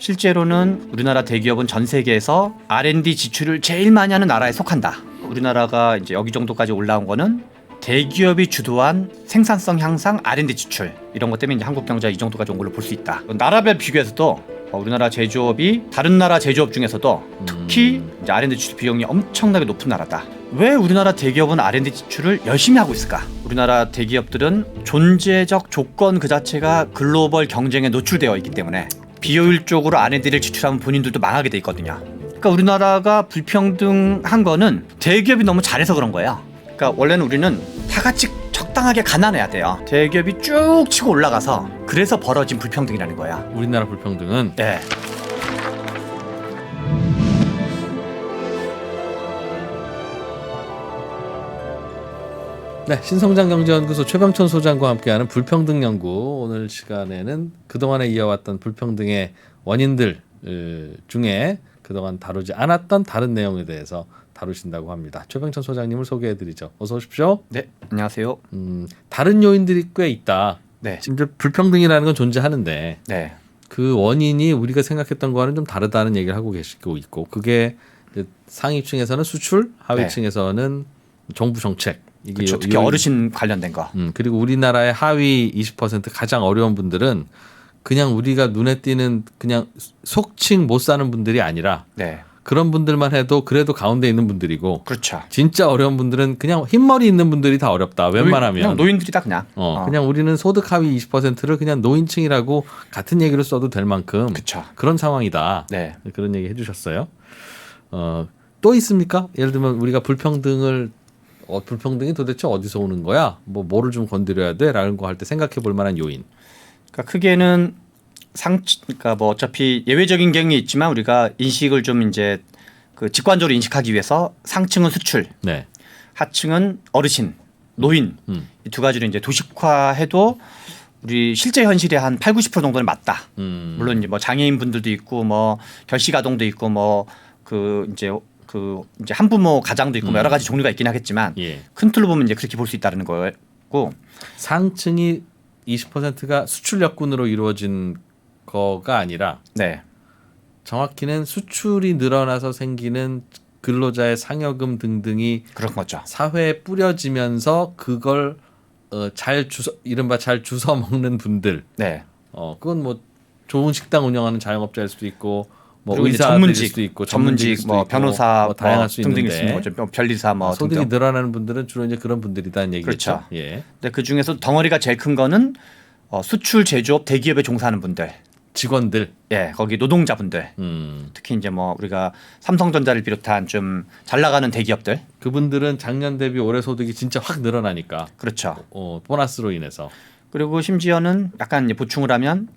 실제로는 우리나라 대기업은 전 세계에서 R&D 지출을 제일 많이 하는 나라에 속한다. 우리나라가 이제 여기 정도까지 올라온 거는 대기업이 주도한 생산성 향상 R&D 지출 이런 것 때문에 이제 한국 경제가 이 정도까지 온 걸로 볼 수 있다. 나라별 비교해서도 우리나라 제조업이 다른 나라 제조업 중에서도 특히 이제 R&D 지출 비용이 엄청나게 높은 나라다. 왜 우리나라 대기업은 R&D 지출을 열심히 하고 있을까? 우리나라 대기업들은 존재적 조건 그 자체가 글로벌 경쟁에 노출되어 있기 때문에 비효율적으로 R&D를 지출하면 본인들도 망하게 돼 있거든요. 그러니까 우리나라가 불평등한 거는 대기업이 너무 잘해서 그런 거예요. 그러니까 원래는 우리는 다 같이 적당하게 가난해야 돼요. 대기업이 쭉 치고 올라가서 그래서 벌어진 불평등이라는 거야. 우리나라 불평등은 네. 네, 신성장경제연구소 최병천 소장과 함께하는 불평등 연구. 오늘 시간에는 그동안에 이어왔던 불평등의 원인들 중에 그동안 다루지 않았던 다른 내용에 대해서 다루신다고 합니다. 최병천 소장님을 소개해드리죠. 어서 오십시오. 네, 안녕하세요. 다른 요인들이 꽤 있다. 네. 심지어 불평등이라는 건 존재하는데 네. 그 원인이 우리가 생각했던 거와는 좀 다르다는 얘기를 하고 계시고 있고, 그게 이제 상위층에서는 수출, 하위층에서는 정부 정책. 이게 그렇죠. 특히 어르신 관련된 거. 그리고 우리나라의 하위 20% 가장 어려운 분들은 그냥 우리가 눈에 띄는 그냥 속칭 못 사는 분들이 아니라 네. 그런 분들만 해도 그래도 가운데 있는 분들이고, 그렇죠. 진짜 어려운 분들은 그냥 흰머리 있는 분들이 다 어렵다. 웬만하면 그냥 노인들이다 그냥. 그냥 우리는 소득 하위 20%를 그냥 노인층이라고 같은 얘기로 써도 될 만큼 그쵸. 그런 상황이다. 네. 그런 얘기 해주셨어요. 또 있습니까? 예를 들면 우리가 불평등이 도대체 어디서 오는 거야? 뭐를 좀 건드려야 돼? 라는 거 할 때 생각해 볼 만한 요인. 그러니까 크게는 그러니까 뭐 어차피 예외적인 경향이 있지만 우리가 인식을 좀 이제 그 직관적으로 인식하기 위해서 상층은 수출, 네. 하층은 어르신, 노인 이 두 가지로 이제 도식화해도 우리 실제 현실의 한 80-90% 정도는 맞다. 물론 이제 뭐 장애인 분들도 있고 뭐 결식아동도 있고 뭐 이제 한부모 가장도 있고 뭐 여러 가지 종류가 있긴 하겠지만 큰 틀로 보면 이제 그렇게 볼 수 있다는 거고, 상층이 20%가 수출 역군으로 이루어진 거가 아니라 네. 정확히는 수출이 늘어나서 생기는 근로자의 상여금 등등이 그런 거죠. 사회에 뿌려지면서 그걸 이른바 잘 주워 먹는 분들. 네. 그건 뭐 좋은 식당 운영하는 자영업자일 수도 있고, 뭐 그리고 이제 의사일 수도 있고, 전문직 뭐 변호사 뭐 다양할 수 등등 있는데, 있습니다. 뭐 변리사 뭐 소득이 등등. 늘어나는 분들은 주로 이제 그런 분들이다는 얘기죠. 그렇죠. 근데 그 중에서 덩어리가 제일 큰 거는 수출 제조업 대기업에 종사하는 분들. 직원들. 거기 노동자분들. 특히 이제 뭐 우리가 삼성전자를 비롯한 좀 잘 나가는 대기업들. 그분들은 작년 대비 올해 소득이 진짜 확 늘어나니까. 그렇죠. 보너스로 인해서. 그리고 심지어는 약간 이제 보충을 하면,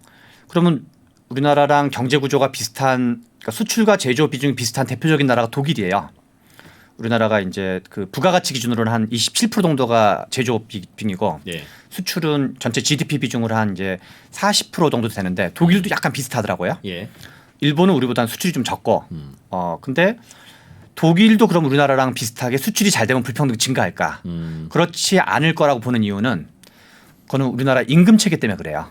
그러면 우리나라랑 경제 구조가 비슷한, 그러니까 수출과 제조업 비중이 비슷한 대표적인 나라가 독일이에요. 우리나라가 이제 그 부가가치 기준으로는 한 27% 정도가 제조업 비중이고, 수출은 전체 GDP 비중으로 한 이제 40% 정도 되는데 독일도 약간 비슷하더라고요. 일본은 우리보다는 수출이 좀 적고, 근데 독일도 그럼 우리나라랑 비슷하게 수출이 잘 되면 불평등 증가할까? 그렇지 않을 거라고 보는 이유는 그거는 우리나라 임금 체계 때문에 그래요.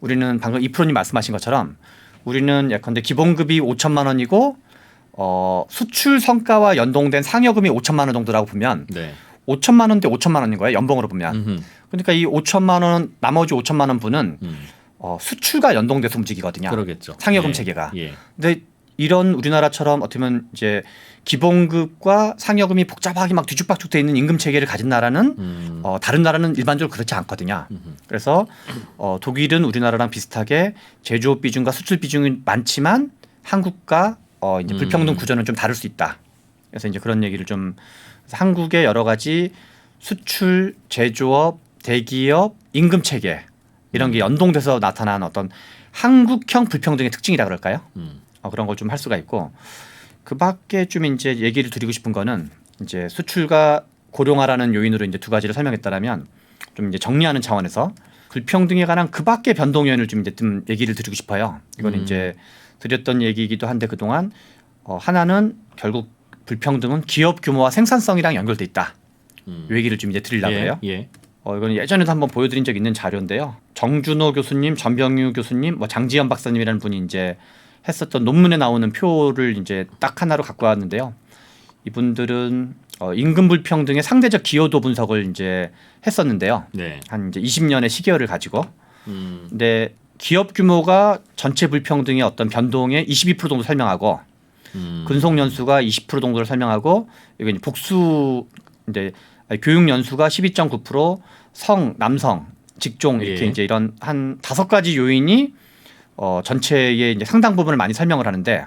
우리는 방금 이프로님 말씀하신 것처럼 우리는 예컨대 기본급이 5천만 원이고 수출 성과와 연동된 상여금이 5천만 원 정도라고 보면 5천만 원대 5천만 원인 거예요. 연봉으로 보면. 그러니까 이 5천만 원 나머지 5천만 원 분은 수출과 연동돼서 움직이거든요. 그러겠죠. 상여금 체계가. 근데 이런 우리나라처럼 어떻게 보면 이제 기본급과 상여금이 복잡하게 막 뒤죽박죽 돼 있는 임금 체계를 가진 나라는 다른 나라는 일반적으로 그렇지 않거든요. 그래서 독일은 우리나라랑 비슷하게 제조업 비중과 수출 비중이 많지만 한국과 이제 불평등 구조는 좀 다를 수 있다. 그래서 이제 그런 얘기를 좀, 한국의 여러 가지 수출, 제조업, 대기업, 임금 체계 이런 게 연동돼서 나타난 어떤 한국형 불평등의 특징이라 그럴까요? 그런 걸 좀 할 수가 있고, 그 밖에 좀 이제 얘기를 드리고 싶은 거는 이제 수출과 고령화라는 요인으로 이제 두 가지를 설명했다라면 좀 이제 정리하는 차원에서 불평등에 관한 그 밖의 변동 요인을 좀 이제 좀 얘기를 드리고 싶어요. 이건 이제 드렸던 얘기이기도 한데 그동안 하나는 결국 불평등은 기업 규모와 생산성이랑 연결돼 있다. 이 얘기를 좀 이제 드리려고 해요. 이건 예전에도 한번 보여드린 적 있는 자료인데요. 정준호 교수님, 전병유 교수님, 뭐 장지현 박사님이라는 분이 이제 했었던 논문에 나오는 표를 이제 딱 하나로 갖고 왔는데요. 이분들은 임금 불평등의 상대적 기여도 분석을 이제 했었는데요. 네. 한 이제 20년의 시계열을 가지고. 근데 기업 규모가 전체 불평등의 어떤 변동의 22% 정도 설명하고 근속 연수가 20% 정도를 설명하고 이게 이제 복수 이제 교육 연수가 12.9%, 성, 남성, 직종 이렇게 예. 이제 이런 한 5가지 요인이 전체의 이제 상당 부분을 많이 설명을 하는데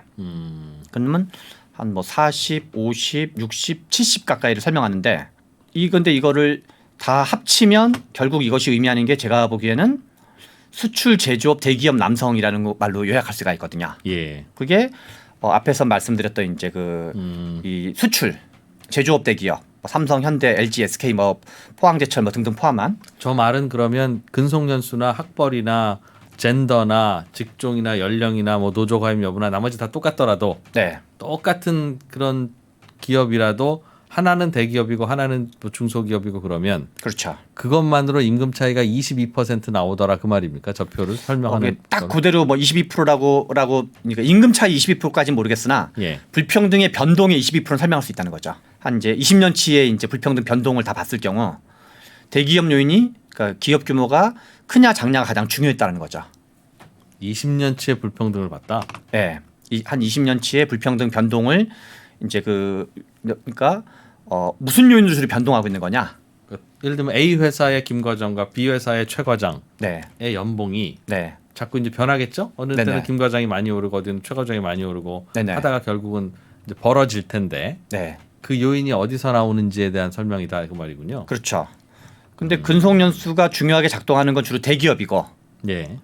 그러면 한 뭐 40, 50, 60, 70 가까이를 설명하는데 근데 이거를 다 합치면 결국 이것이 의미하는 게 제가 보기에는 수출 제조업 대기업 남성이라는 말로 요약할 수가 있거든요. 예. 그게 앞에서 말씀드렸던 이제 이 수출 제조업 대기업 삼성, 현대, LG, SK 뭐 포항제철 뭐 등등 포함한 저 말은 그러면 근속연수나 학벌이나 젠더나 직종이나 연령이나 뭐 노조 가입 여부나 나머지 다 똑같더라도 네. 똑같은 그런 기업이라도 하나는 대기업이고 하나는 뭐 중소기업이고 그러면 그렇죠. 그것만으로 임금 차이가 22% 나오더라 그 말입니까? 저 표를 설명하는 딱 그대로 뭐 22%라고 그러니까 임금 차이 22%까지는 모르겠으나 예. 불평등의 변동의 22%는 설명할 수 있다는 거죠. 한 이제 20년치의 이제 불평등 변동을 다 봤을 경우 대기업 요인이 그러니까 기업 규모가 크냐 작냐가 가장 중요했다는 거죠. 20년치의 불평등을 봤다. 예. 한 20년치의 불평등 변동을 이제 그러니까 무슨 요인으로 변동하고 있는 거냐? 예를 들면 A 회사의 김 과장과 B 회사의 최 과장의 네. 연봉이 네. 자꾸 이제 변하겠죠. 어느 네네. 때는 김 과장이 많이 오르고 어디는 최 과장이 많이 오르고 네네. 하다가 결국은 이제 벌어질 텐데 네. 그 요인이 어디서 나오는지에 대한 설명이다 그 말이군요. 그렇죠. 근데 근속연수가 중요하게 작동하는 건 주로 대기업이고 예.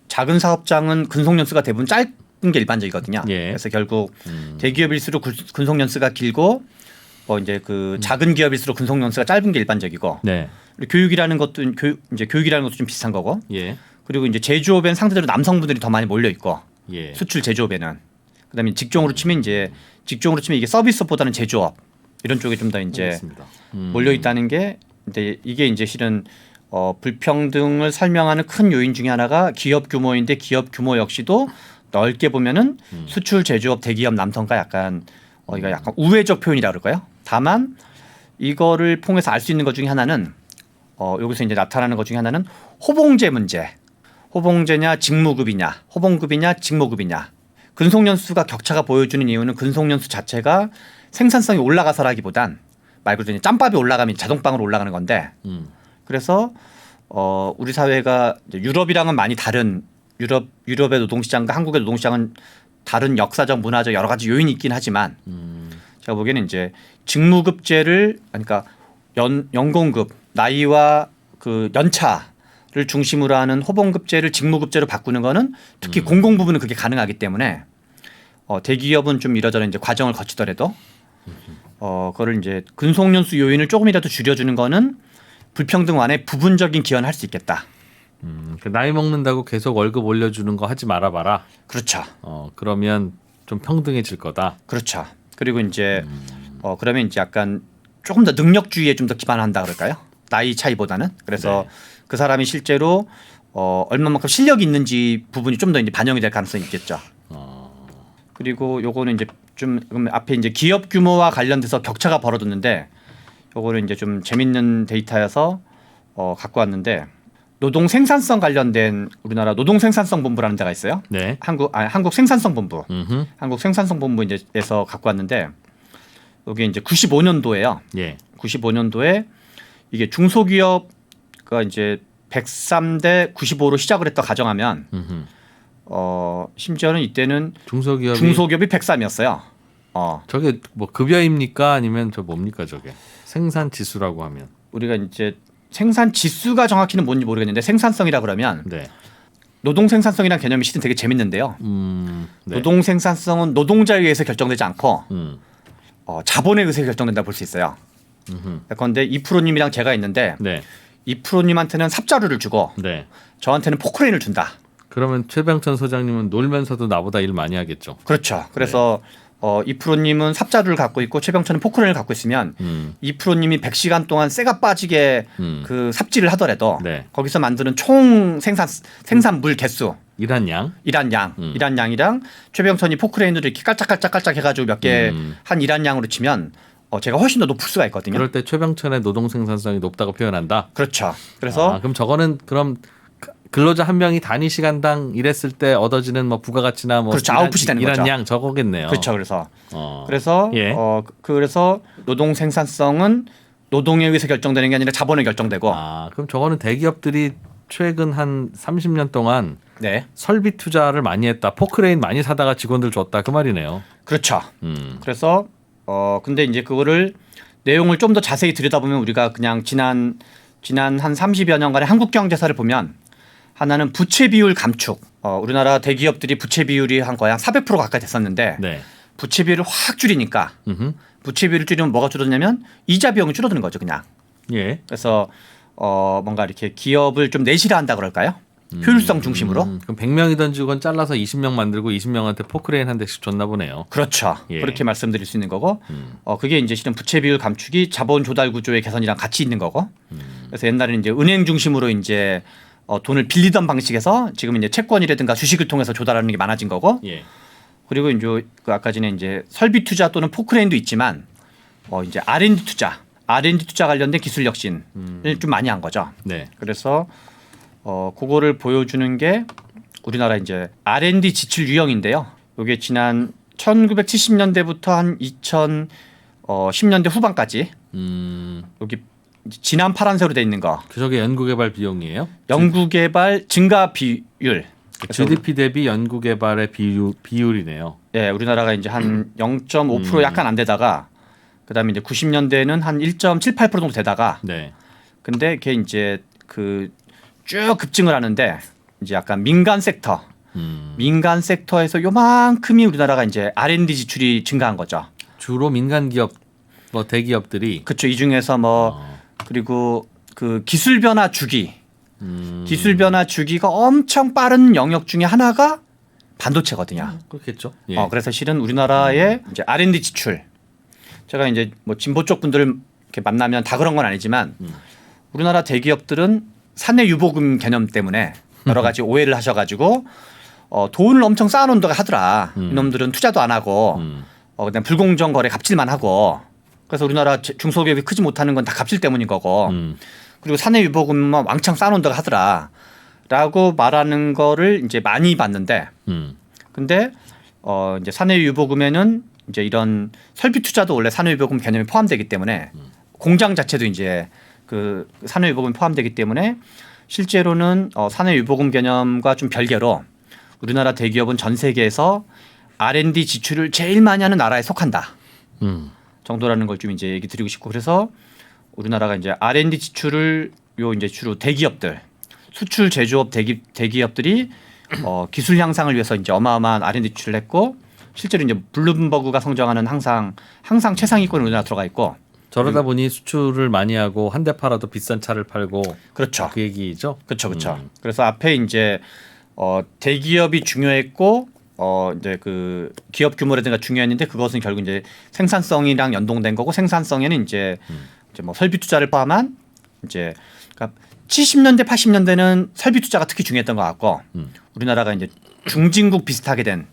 작은 사업장은 근속연수가 대부분 짧은 게 일반적이거든요. 예. 그래서 결국 대기업일수록 근속연수가 길고 이제 작은 기업일수록 근속연수가 짧은 게 일반적이고 네. 그리고 교육이라는 것도 교육이라는 것도 좀 비슷한 거고 예. 그리고 이제 제조업엔 상대적으로 남성분들이 더 많이 몰려 있고 예. 수출 제조업에는 그다음에 직종으로 치면 이게 서비스보다는 제조업 이런 쪽에 좀 더 이제 알겠습니다. 몰려 있다는 게 근데 이게 이제 실은 불평등을 설명하는 큰 요인 중에 하나가 기업 규모인데 기업 규모 역시도 넓게 보면은 수출 제조업 대기업 남성과 약간 이거 약간 우회적 표현이라 그럴까요? 다만 이거를 통해서 알 수 있는 것 중에 하나는 여기서 이제 나타나는 것 중에 하나는 호봉제 문제. 호봉제냐 직무급이냐, 호봉급이냐 직무급이냐. 근속연수가 격차가 보여주는 이유는 근속연수 자체가 생산성이 올라가서라기보단 말 그대로 짬밥이 올라가면 자동빵으로 올라가는 건데 그래서 우리 사회가 이제 유럽이랑은 많이 다른 유럽의 노동시장과 한국의 노동시장은 다른 역사적 문화적 여러 가지 요인이 있긴 하지만 제가 보기에는 이제 직무급제를 그러니까 연공급 나이와 그 연차를 중심으로 하는 호봉급제를 직무급제로 바꾸는 거는 특히 공공 부분은 그게 가능하기 때문에 대기업은 좀 이러저런 이제 과정을 거치더라도 그거를 이제 근속연수 요인을 조금이라도 줄여주는 거는 불평등 완화에 부분적인 기여는 할 수 있겠다. 그 나이 먹는다고 계속 월급 올려주는 거 하지 말아봐라. 그렇죠. 그러면 좀 평등해질 거다. 그렇죠. 그리고 이제 그러면 이제 약간 조금 더 능력주의에 좀 더 기반한다 그럴까요? 나이 차이보다는. 그래서 네. 그 사람이 실제로 얼마만큼 실력이 있는지 부분이 좀 더 이제 반영이 될 가능성이 있겠죠. 그리고 요거는 이제 좀 앞에 이제 기업 규모와 관련돼서 격차가 벌어졌는데 요거는 이제 좀 재밌는 데이터여서 갖고 왔는데 노동 생산성 관련된 우리나라 노동 생산성 본부라는 데가 있어요. 네. 한국 생산성 본부. 음흠. 한국 생산성 본부 이제에서 갖고 왔는데 여기 이제 95년도에요. 예. 95년도에 이게 중소기업가 이제 103대 95로 시작을 했다 가정하면 심지어는 이때는 중소기업이 103이었어요. 저게 뭐 급여입니까 아니면 저 뭡니까 저게 생산 지수라고 하면 우리가 이제 생산 지수가 정확히는 뭔지 모르겠는데 생산성이라 그러면 네. 노동 생산성이라는 개념이 실은 되게 재밌는데요. 네. 노동 생산성은 노동자에 의해서 결정되지 않고 자본에 의해서 결정된다 볼 수 있어요. 그런데 이프로님이랑 제가 있는데 네. 이프로님한테는 삽자루를 주고 네. 저한테는 포크레인을 준다. 그러면 최병천 소장님은 놀면서도 나보다 일 많이 하겠죠. 그렇죠. 그래서 이프로님은 삽자루를 갖고 있고 최병천은 포크레인을 갖고 있으면 이프로님이 100시간 동안 쇠가 빠지게 그 삽질을 하더라도 네. 거기서 만드는 총 생산물 개수 일한 양. 일한 양이랑 최병천이 포크레인으로 이렇게 깔짝깔짝 해가지고 몇 개 한 일한 양으로 치면 제가 훨씬 더 높을 수가 있거든요. 그럴 때 최병천의 노동 생산성이 높다고 표현한다. 그렇죠. 그래서 그럼 저거는 그럼 근로자 한 명이 단위 시간당 일했을 때 얻어지는 뭐 부가가치나 뭐 그렇죠. 아웃풋이 되는 일한 거죠. 양 저거겠네요. 그렇죠. 그래서 예. 그래서 노동 생산성은 노동에 의해서 결정되는 게 아니라 자본에 결정되고. 그럼 저거는 대기업들이 최근 한 30년 동안 네. 설비 투자를 많이 했다. 포크레인 많이 사다가 직원들 줬다 그 말이네요. 그렇죠. 그래서 근데 이제 그거를 내용을 좀 더 자세히 들여다보면 우리가 그냥 지난 한 30여 년간의 한국 경제사를 보면 하나는 부채 비율 감축. 우리나라 대기업들이 부채 비율이 한 거의 한 400% 가까이 됐었는데 네. 부채 비율을 확 줄이니까 부채 비율을 줄이면 뭐가 줄어드냐면 이자 비용이 줄어드는 거죠, 그냥. 예. 그래서 뭔가 이렇게 기업을 좀 내실화한다 그럴까요? 효율성 중심으로. 그럼 100명이던 직원 잘라서 20명 만들고 20명한테 포크레인 한 대씩 줬나 보네요. 그렇죠. 예. 그렇게 말씀드릴 수 있는 거고 그게 이제 실은 부채 비율 감축이 자본 조달 구조의 개선이랑 같이 있는 거고. 그래서 옛날에는 이제 은행 중심으로 이제 돈을 빌리던 방식에서 지금 이제 채권이라든가 주식을 통해서 조달하는 게 많아진 거고. 예. 그리고 이제 그 아까 전에 이제 설비 투자 또는 포크레인도 있지만 이제 R&D 투자 관련된 기술 혁신을 좀 많이 한 거죠. 네. 그래서 그거를 보여주는 게 우리나라 이제 R&D 지출 유형인데요. 이게 지난 1970년대부터 한 2010년대 후반까지 여기 진한 파란색으로 돼 있는 거. 저게 연구개발 비용이에요? 연구개발 증가 비율. GDP 대비 연구개발의 비율이네요. 예, 우리나라가 이제 한 0.5% 약간 안 되다가 그다음에 이제 90년대에는 한 1.78% 정도 되다가 네. 근데 그게 이제 그 쭉 급증을 하는데 이제 약간 민간 섹터에서 요만큼이 우리나라가 이제 R&D 지출이 증가한 거죠. 주로 민간 기업 뭐 대기업들이 그렇죠. 이 중에서 그리고 그 기술 변화 주기 가 엄청 빠른 영역 중에 하나가 반도체거든요. 그렇겠죠. 예. 그래서 실은 우리나라의 이제 R&D 지출 제가 이제 뭐 진보 쪽 분들을 이렇게 만나면 다 그런 건 아니지만 우리나라 대기업들은 사내 유보금 개념 때문에 여러 가지 오해를 하셔가지고 돈을 엄청 쌓아놓는다고 하더라. 이놈들은 투자도 안 하고 그냥 불공정 거래 갑질만 하고 그래서 우리나라 중소기업이 크지 못하는 건 다 갑질 때문인 거고 그리고 사내 유보금만 왕창 쌓아놓는다고 하더라라고 말하는 거를 이제 많이 봤는데 근데 이제 사내 유보금에는 이제 이런 설비 투자도 원래 사내 유보금 개념이 포함되기 때문에 공장 자체도 이제 그 사내 유보금이 포함되기 때문에 실제로는 사내 유보금 개념과 좀 별개로 우리나라 대기업은 전 세계에서 R&D 지출을 제일 많이 하는 나라에 속한다 정도라는 걸 좀 이제 얘기 드리고 싶고 그래서 우리나라가 이제 R&D 지출을 이제 주로 대기업들 수출 제조업 대기업들이 기술 향상을 위해서 이제 어마어마한 R&D 지출을 했고 실제로 이제 블룸버그가 성정하는 항상 최상위권에 우리나라 들어가 있고 저러다 보니 수출을 많이 하고 한 대 팔아도 비싼 차를 팔고 그렇죠. 그 얘기죠. 그렇죠. 그래서 앞에 이제 대기업이 중요했고 이제 그 기업 규모라든가 중요했는데 그것은 결국 이제 생산성이랑 연동된 거고 생산성에는 이제 뭐 설비 투자를 포함한 이제 그러니까 70년대 80년대는 설비 투자가 특히 중요했던 것 같고 우리나라가 이제 중진국 비슷하게 된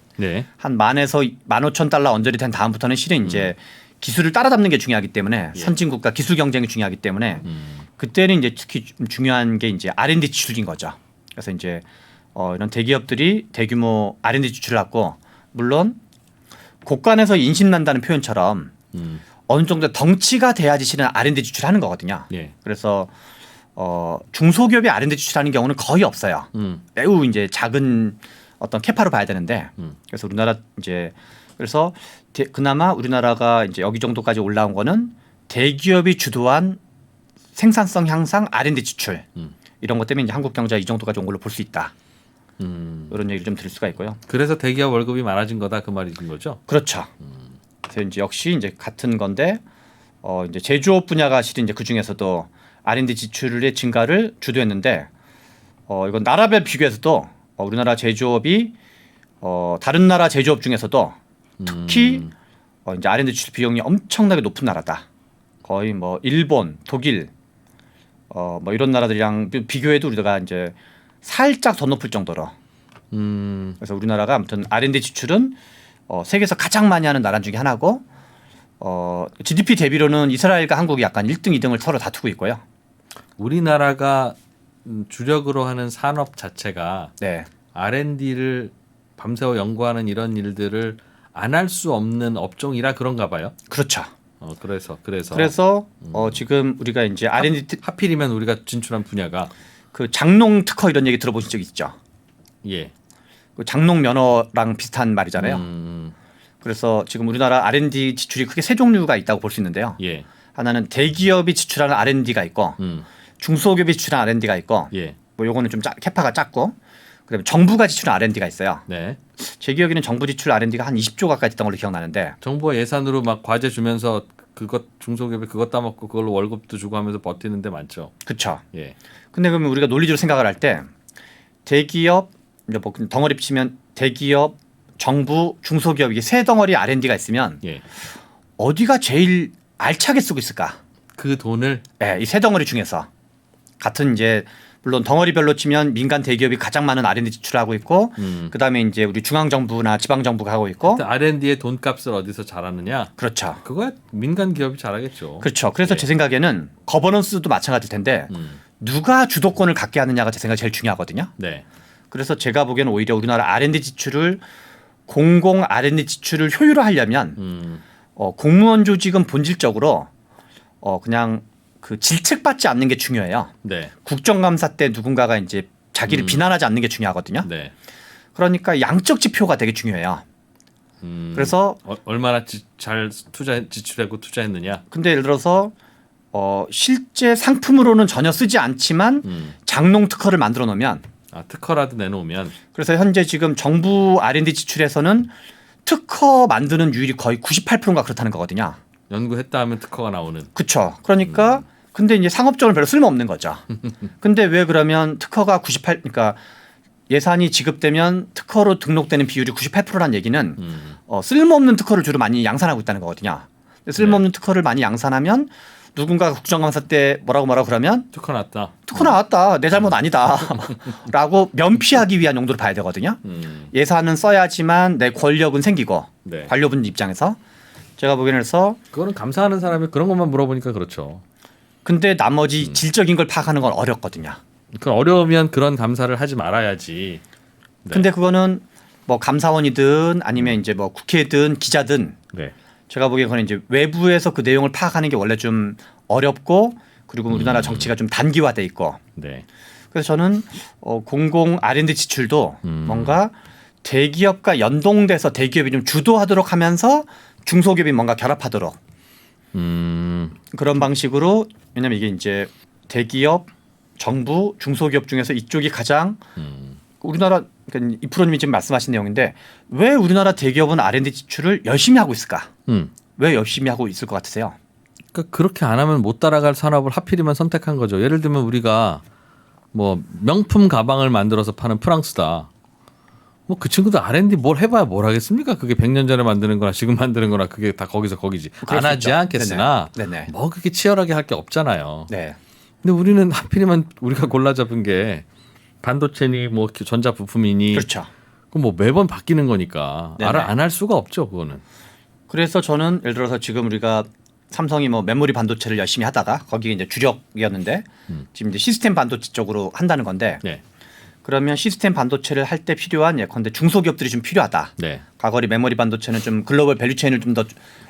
한 10,000에서 15,000달러 언저리 된 다음부터는 실은 이제 기술을 따라잡는 게 중요하기 때문에 선진국과 기술 경쟁이 중요하기 때문에 그때는 이제 특히 중요한 게 이제 R&D 지출인 거죠. 그래서 이제 이런 대기업들이 대규모 R&D 지출을 하고 물론 곳간에서 인심난다는 표현처럼 어느 정도 덩치가 돼야지 실은 R&D 지출하는 거거든요. 그래서 중소기업이 R&D 지출하는 경우는 거의 없어요. 매우 이제 작은 어떤 캐파로 봐야 되는데 그래서 우리나라 이제 그래서 그나마 우리나라가 이제 여기 정도까지 올라온 거는 대기업이 주도한 생산성 향상 R&D 지출 이런 것 때문에 이제 한국 경제가 이 정도까지 온 걸로 볼 수 있다. 이런 얘기를 좀 드릴 수가 있고요. 그래서 대기업 월급이 많아진 거다 그 말인 거죠? 그렇죠. 그래서 이제 역시 이제 같은 건데 이제 제조업 분야가 실은 이제 그 중에서도 R&D 지출의 증가를 주도했는데 이건 나라별 비교해서도 우리나라 제조업이 다른 나라 제조업 중에서도 특히 이제 R&D 지출 비용이 엄청나게 높은 나라다. 거의 뭐 일본, 독일 뭐 이런 나라들이랑 비교해도 우리가 이제 살짝 더 높을 정도로. 그래서 우리나라가 아무튼 R&D 지출은 세계에서 가장 많이 하는 나라 중에 하나고 GDP 대비로는 이스라엘과 한국이 약간 1등, 2등을 서로 다투고 있고요. 우리나라가 주력으로 하는 산업 자체가 네. R&D를 밤새워 연구하는 이런 일들을 안 할 수 없는 업종이라 그런가 봐요. 그렇죠. 그래서 지금 우리가 이제 R&D 하필이면 우리가 진출한 분야가 그 장농 특허 이런 얘기 들어보신 적 있죠? 예. 그 장농 면허랑 비슷한 말이잖아요. 그래서 지금 우리나라 R&D 지출이 크게 세 종류가 있다고 볼 수 있는데요. 예. 하나는 대기업이 지출하는 R&D가 있고 중소기업이 지출하는 R&D가 있고 예. 뭐 요거는 좀 캐파가 작고 그다음에 정부가 지출하는 R&D가 있어요. 네. 제 기억에는 정부 지출 R&D가 한 20조 가까이 됐던 걸로 기억나는데 정부가 예산으로 막 과제 주면서 그것 중소기업에 그것 따먹고 그걸로 월급도 주고 하면서 버티는 데 많죠. 그렇죠. 예. 근데 그러면 우리가 논리적으로 생각을 할 때 대기업 이제 뭐 덩어리 치면 대기업, 정부, 중소기업 이게 세 덩어리 R&D가 있으면 예. 어디가 제일 알차게 쓰고 있을까? 그 돈을 네, 이 세 덩어리 중에서 같은 이제 물론 덩어리별로 치면 민간 대기업이 가장 많은 R&D 지출하고 있고 그다음에 이제 우리 중앙 정부나 지방 정부가 하고 있고 R&D의 돈값을 어디서 잘하느냐? 그렇죠. 그거야 민간 기업이 잘하겠죠. 그렇죠. 그래서 예. 제 생각에는 거버넌스도 마찬가지일 텐데 누가 주도권을 갖게 하느냐가 제 생각에 제일 중요하거든요. 네. 그래서 제가 보기에는 오히려 우리나라 R&D 지출을 공공 R&D 지출을 효율화하려면 공무원 조직은 본질적으로 그냥 그 질책받지 않는 게 중요해요. 네. 국정감사 때 누군가가 이제 자기를 비난하지 않는 게 중요하거든요. 네. 그러니까 양적 지표가 되게 중요해요. 그래서 얼마나 잘 지출하고 투자했느냐. 근데 예를 들어서 실제 상품으로는 전혀 쓰지 않지만 장농 특허를 만들어 놓으면 특허라도 내놓으면 그래서 현재 지금 정부 R&D 지출에서는 특허 만드는 율이 거의 98%가 그렇다는 거거든요. 연구했다 하면 특허가 나오는. 그렇죠. 그러니까 근데 이제 상업적으로 별로 쓸모 없는 거죠. 근데 왜 그러면 특허가 98 그러니까 예산이 지급되면 특허로 등록되는 비율이 98%라는 얘기는 쓸모없는 특허를 주로 많이 양산하고 있다는 거거든요. 쓸모없는 특허를 많이 양산하면 누군가가 국정감사 때 뭐라고 그러면 특허 났다. 특허 나왔다. 내 잘못 아니다. 라고 면피하기 위한 용도로 봐야 되거든요. 예산은 써야지만 내 권력은 생기고 네. 관료분 입장에서 제가 보기에는 그래서 그거는 감사하는 사람이 그런 것만 물어보니까 그렇죠. 근데 나머지 질적인 걸 파악하는 건 어렵거든요. 그 어려우면 그런 감사를 하지 말아야지. 네. 근데 그거는 뭐 감사원이든 아니면 이제 뭐 국회든 기자든 네. 제가 보기엔 그건 이제 외부에서 그 내용을 파악하는 게 원래 좀 어렵고 그리고 우리나라 정치가 좀 단기화돼 있고 네. 그래서 저는 공공 R&D 지출도 뭔가 대기업과 연동돼서 대기업이 좀 주도하도록 하면서 중소기업이 뭔가 결합하도록 그런 방식으로 왜냐하면 이게 이제 대기업, 정부, 중소기업 중에서 이쪽이 가장 우리나라 그러니까 이 프로님이 지금 말씀하신 내용인데 왜 우리나라 대기업은 R&D 지출을 열심히 하고 있을까? 왜 열심히 하고 있을 것 같으세요? 그러니까 그렇게 안 하면 못 따라갈 산업을 하필이면 선택한 거죠. 예를 들면 우리가 뭐 명품 가방을 만들어서 파는 프랑스다. 뭐 그 친구들 R&D 뭘 해봐야 뭘 하겠습니까? 그게 100년 전에 만드는 거나 지금 만드는 거나 그게 다 거기서 거기지. 안 하지 않겠으나 네네. 뭐 그렇게 치열하게 할 게 없잖아요. 네. 근데 우리는 하필이면 우리가 골라 잡은 게 반도체니 뭐 전자 부품이니 그렇죠. 그 뭐 매번 바뀌는 거니까 네네. 안 할 수가 없죠, 그거는. 그래서 저는 예를 들어서 지금 우리가 삼성이 뭐 메모리 반도체를 열심히 하다가 거기 이제 주력이었는데 지금 이제 시스템 반도체 쪽으로 한다는 건데 네. 그러면 시스템 반도체를 할 때 필요한 예컨대 중소기업들이 좀 필요하다. 네. 과거리 메모리 반도체는 좀 글로벌 밸류체인을 좀 더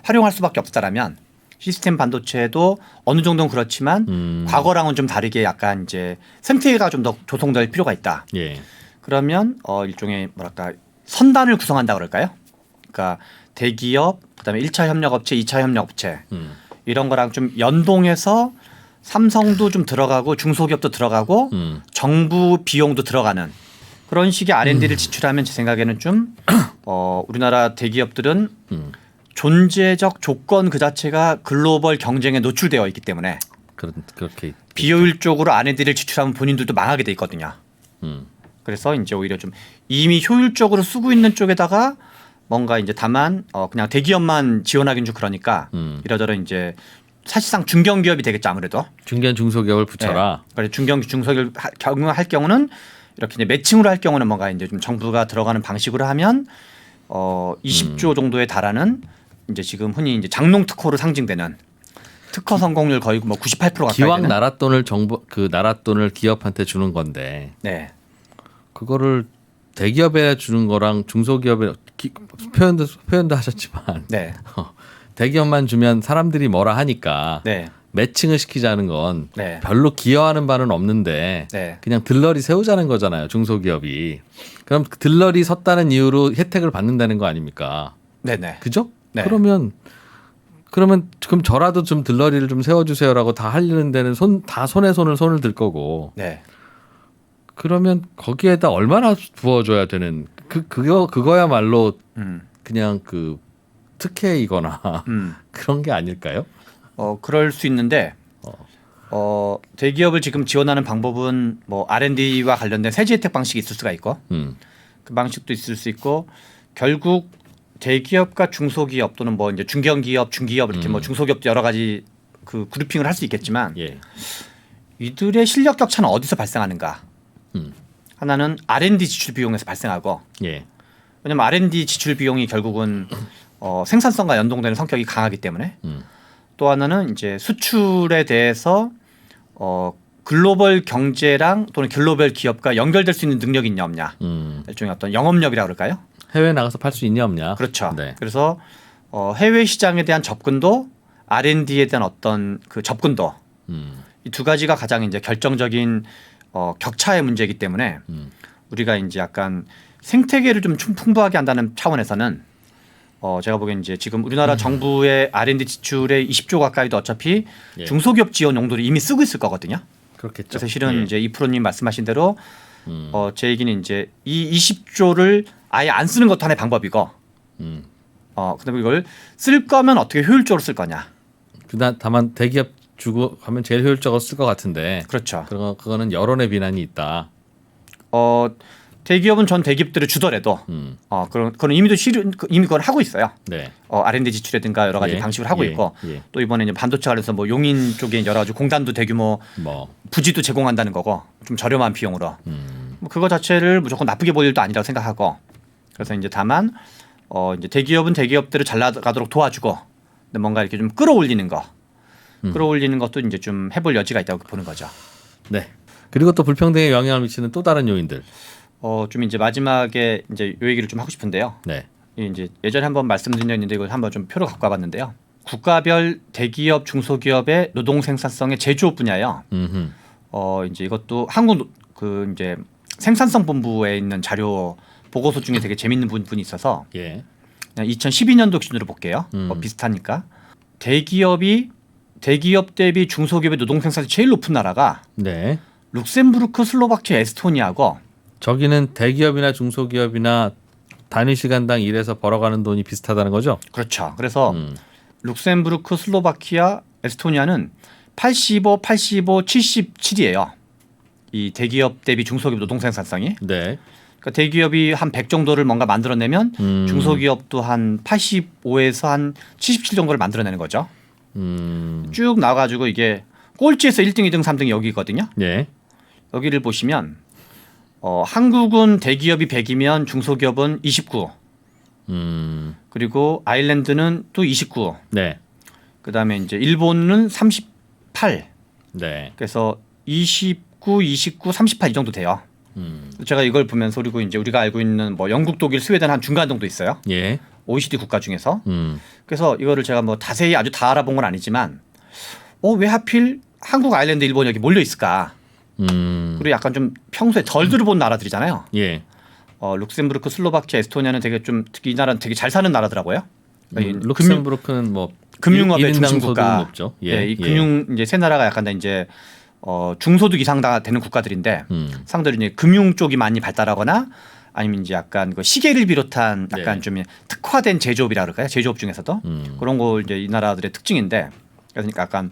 활용할 수밖에 없다라면 시스템 반도체도 어느 정도는 그렇지만 과거랑은 좀 다르게 약간 이제 생태계가 좀 더 조성될 필요가 있다. 예. 그러면 일종의 뭐랄까 선단을 구성한다 그럴까요? 그러니까 대기업 그다음에 1차 협력업체, 2차 협력업체 이런 거랑 좀 연동해서 삼성도 좀 들어가고 중소기업도 들어가고 정부 비용도 들어가는 그런 식의 R&D를 지출하면 제 생각에는 좀 우리나라 대기업들은 존재적 조건 그 자체가 글로벌 경쟁에 노출되어 있기 때문에 그렇게 비효율적으로 R&D를 지출하면 본인들도 망하게 돼 있거든요. 그래서 이제 오히려 좀 이미 효율적으로 쓰고 있는 쪽에다가 뭔가 이제 다만 그냥 대기업만 지원하긴 좀 그러니까 이러저러 이제 사실상 중견기업이 되겠죠 아무래도. 중견 중소기업을 붙여라. 네. 그래서 중견 중소기업 경영할 경우는 이렇게 이제 매칭으로 할 경우는 뭔가 이제 좀 정부가 들어가는 방식으로 하면 20조 정도에 달하는 이제 지금 흔히 이제 장롱 특허로 상징되는 특허 성공률 거의 뭐 98% 가까이 기왕 되는. 나라 돈을 정부 그 나라 돈을 기업한테 주는 건데 네. 그거를 대기업에 주는 거랑 중소기업에 표현도 하셨지만 네. 대기업만 주면 사람들이 뭐라 하니까 네. 매칭을 시키자는 건 네. 별로 기여하는 바는 없는데 네. 그냥 들러리 세우자는 거잖아요. 중소기업이. 그럼 들러리 섰다는 이유로 혜택을 받는다는 거 아닙니까? 네네. 그죠? 네. 그러면 그럼 저라도 좀 들러리를 좀 세워주세요라고 다 하려는 데는 다 손에 손을 들 거고. 네. 그러면 거기에다 얼마나 부어줘야 되는 그거야말로 그냥 그 특혜이거나 그런 게 아닐까요? 그럴 수 있는데 대기업을 지금 지원하는 방법은 뭐 R&D와 관련된 세제 혜택 방식이 있을 수가 있고 그 방식도 있을 수 있고 결국 대기업과 중소기업 또는 뭐 이제 중견기업, 중기업 이렇게 뭐 중소기업도 여러 가지 그 그룹핑을 할 수 있겠지만 예. 이들의 실력 격차는 어디서 발생하는가? 하나는 R&D 지출 비용에서 발생하고 예. 왜냐하면 R&D 지출 비용이 결국은 생산성과 연동되는 성격이 강하기 때문에 또 하나는 이제 수출에 대해서 글로벌 경제랑 또는 글로벌 기업과 연결될 수 있는 능력이 있냐 없냐 일종의 어떤 영업력이라 그럴까요? 해외 나가서 팔 수 있냐 없냐. 그렇죠. 네. 그래서 해외 시장에 대한 접근도 R&D에 대한 어떤 그 접근도 이 두 가지가 가장 이제 결정적인 격차의 문제이기 때문에 우리가 이제 약간 생태계를 좀 풍부하게 한다는 차원에서는 제가 보기엔 이제 지금 우리나라 정부의 R&D 지출의 20조 가까이도 어차피 예. 중소기업 지원 용도로 이미 쓰고 있을 거거든요. 그렇겠죠. 그래서 실은 예. 이제 이프로님 말씀하신 대로 제 얘기는 이제 이 20조를 아예 안 쓰는 것도 하나의 방법이고, 그다음에 이걸 쓸 거면 어떻게 효율적으로 쓸 거냐. 다만 대기업 주고 하면 제일 효율적으로 쓸 것 같은데. 그렇죠. 그거는 여론의 비난이 있다. 대기업은 전 대기업들을 주더라도 그런 이미 그걸 하고 있어요. 네. R&D 지출이라든가 여러 가지 예. 방식을 하고 예. 있고 예. 또 이번에 이제 반도체 관련해서 뭐 용인 쪽에 여러 가지 공단도 대규모 뭐 부지도 제공한다는 거고 좀 저렴한 비용으로 뭐 그거 자체를 무조건 나쁘게 볼 일도 아니라고 생각하고 그래서 이제 다만 이제 대기업은 대기업들을 잘 나가도록 도와주고 근데 뭔가 이렇게 좀 끌어올리는 것도 이제 좀 해볼 여지가 있다고 보는 거죠. 네. 그리고 또 불평등에 영향을 미치는 또 다른 요인들. 좀 이제 마지막에 이제 요 얘기를 좀 하고 싶은데요. 네. 이제 예전에 한번 말씀드린 적 있는데 이걸 한번 좀 표로 갖고 와봤는데요. 국가별 대기업, 중소기업의 노동 생산성의 제조업 분야요. 이제 이것도 한국 그 이제 생산성 본부에 있는 자료 보고서 중에 되게 재밌는 부분이 있어서 예. 2012년도 기준으로 볼게요. 뭐 비슷하니까 대기업 대비 중소기업의 노동 생산성이 제일 높은 나라가 네. 룩셈부르크, 슬로바키아, 에스토니아고 저기는 대기업이나 중소기업이나 단위 시간당 일해서 벌어가는 돈이 비슷하다는 거죠? 그렇죠. 그래서 룩셈부르크, 슬로바키아, 에스토니아는 85, 77이에요. 이 대기업 대비 중소기업 노동 생산성이. 네. 그러니까 대기업이 한 100 정도를 뭔가 만들어내면 중소기업도 한 85에서 한 77 정도를 만들어내는 거죠. 쭉 나와가지고 이게 꼴찌에서 1등, 2등, 3등이 여기거든요. 네. 여기를 보시면 한국은 대기업이 100이면 중소기업은 29. 그리고 아일랜드는 또 29. 네. 그다음에 이제 일본은 38. 네. 그래서 29, 38 이 정도 돼요. 제가 이걸 보면서 그리고 이제 우리가 알고 있는 뭐 영국, 독일, 스웨덴 한 중간 정도 있어요. 예. OECD 국가 중에서. 그래서 이거를 제가 뭐 자세히 아주 다 알아본 건 아니지만 왜 하필 한국, 아일랜드, 일본 여기 몰려 있을까? 그리고 약간 좀 평소에 덜 들어본 나라들이잖아요. 예. 룩셈부르크, 슬로바키아, 에스토니아는 되게 좀 특히 이 나라는 되게 잘 사는 나라더라고요. 룩셈부르크는 뭐 금융업의 일인당 중심 국가. 소득은 높죠. 예, 이 금융 이제 세 나라가 약간 다 이제 중소득 이상 다 되는 국가들인데 상대로 이제 금융 쪽이 많이 발달하거나 아니면 이제 약간 그 시계를 비롯한 약간 네. 좀 특화된 제조업이라 그럴까요? 제조업 중에서도 그런 거 이제 이 나라들의 특징인데 그러니까 약간